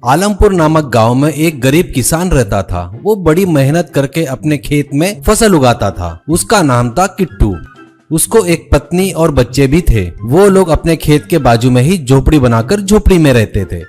आलमपुर नामक गांव में एक गरीब किसान रहता था। वो बड़ी मेहनत करके अपने खेत में फसल उगाता था। उसका नाम था किट्टू। उसको एक पत्नी और बच्चे भी थे। वो लोग अपने खेत के बाजू में ही झोपड़ी बनाकर झोपड़ी में रहते थे।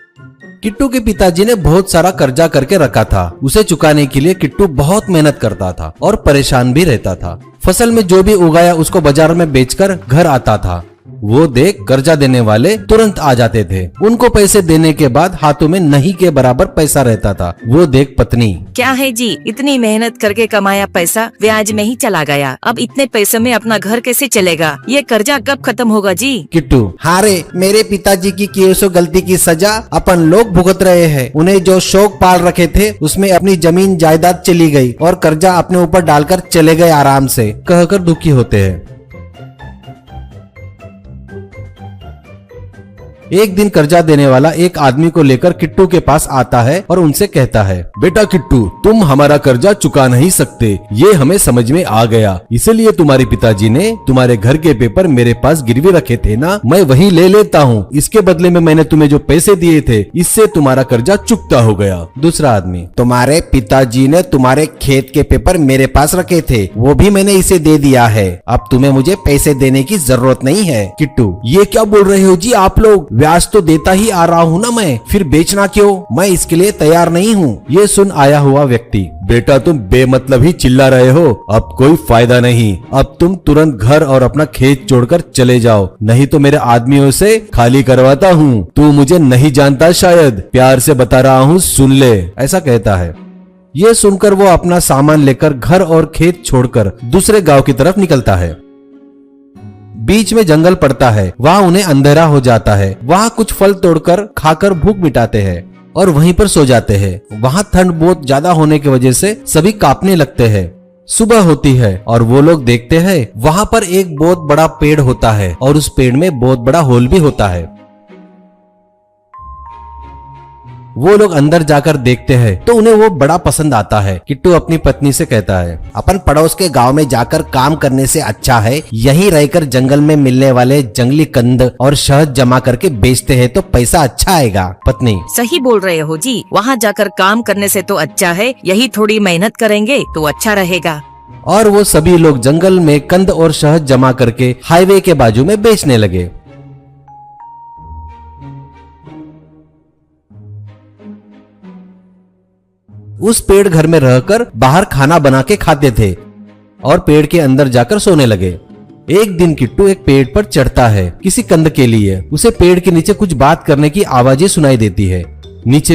किट्टू के पिताजी ने बहुत सारा कर्जा करके रखा था। उसे चुकाने के लिए किट्टू बहुत मेहनत करता था और परेशान भी रहता था। फसल में जो भी उगाया उसको बाजार में बेचकर घर आता था। वो देख कर्जा देने वाले तुरंत आ जाते थे। उनको पैसे देने के बाद हाथों में नहीं के बराबर पैसा रहता था। वो देख पत्नी, क्या है जी, इतनी मेहनत करके कमाया पैसा ब्याज में ही चला गया। अब इतने पैसे में अपना घर कैसे चलेगा? ये कर्जा कब खत्म होगा जी? किट्टू, हारे मेरे पिताजी की किए सो गलती की सजा अपन लोग भुगत रहे हैं। उन्हें जो शौक पाल रखे थे उसमें अपनी जमीन जायदाद चली गई और कर्जा अपने ऊपर डालकर चले गए आराम से, कहकर दुखी होते हैं। एक दिन कर्जा देने वाला एक आदमी को लेकर किट्टू के पास आता है और उनसे कहता है, बेटा किट्टू, तुम हमारा कर्जा चुका नहीं सकते, ये हमें समझ में आ गया। इसीलिए तुम्हारे पिताजी ने तुम्हारे घर के पेपर मेरे पास गिरवी रखे थे ना, मैं वही ले लेता हूँ। इसके बदले में मैंने तुम्हें जो पैसे दिए थे, इससे तुम्हारा कर्जा चुकता हो गया। दूसरा आदमी, तुम्हारे पिताजी ने तुम्हारे खेत के पेपर मेरे पास रखे थे, वो भी मैंने इसे दे दिया है। अब तुम्हें मुझे पैसे देने की जरूरत नहीं है। किट्टू, ये क्या बोल रहे हो जी आप लोग? ब्याज तो देता ही आ रहा हूँ ना मैं, फिर बेचना क्यों? मैं इसके लिए तैयार नहीं हूँ। ये सुन आया हुआ व्यक्ति, बेटा तुम बेमतलब ही चिल्ला रहे हो, अब कोई फायदा नहीं। अब तुम तुरंत घर और अपना खेत छोड़कर चले जाओ, नहीं तो मेरे आदमियों से खाली करवाता हूँ। तू मुझे नहीं जानता शायद, प्यार से बता रहा हूँ, सुन ले, ऐसा कहता है। ये सुनकर वो अपना सामान लेकर घर और खेत छोड़कर दूसरे गांव की तरफ निकलता है। बीच में जंगल पड़ता है, वहाँ उन्हें अंधेरा हो जाता है। वहाँ कुछ फल तोड़कर खाकर भूख मिटाते हैं और वहीं पर सो जाते हैं। वहाँ ठंड बहुत ज्यादा होने की वजह से सभी कांपने लगते हैं। सुबह होती है और वो लोग देखते हैं वहाँ पर एक बहुत बड़ा पेड़ होता है और उस पेड़ में बहुत बड़ा होल भी होता है। वो लोग अंदर जाकर देखते हैं तो उन्हें वो बड़ा पसंद आता है। किट्टू अपनी पत्नी से कहता है, अपन पड़ोस के गांव में जाकर काम करने से अच्छा है यहीं रहकर जंगल में मिलने वाले जंगली कंद और शहद जमा करके बेचते हैं तो पैसा अच्छा आएगा। पत्नी, सही बोल रहे हो जी, वहाँ जाकर काम करने से तो अच्छा है यही थोड़ी मेहनत करेंगे तो अच्छा रहेगा। और वो सभी लोग जंगल में कंद और शहद जमा करके हाईवे के बाजू में बेचने लगे। उस पेड़ घर में रहकर बाहर खाना बना के खाते थे और पेड़ के अंदर जाकर सोने लगे। एक दिन किट्टू एक पेड़ पर चढ़ता है किसी कंद के लिए। उसे पेड़ के नीचे कुछ बात करने की आवाजें सुनाई देती है। नीचे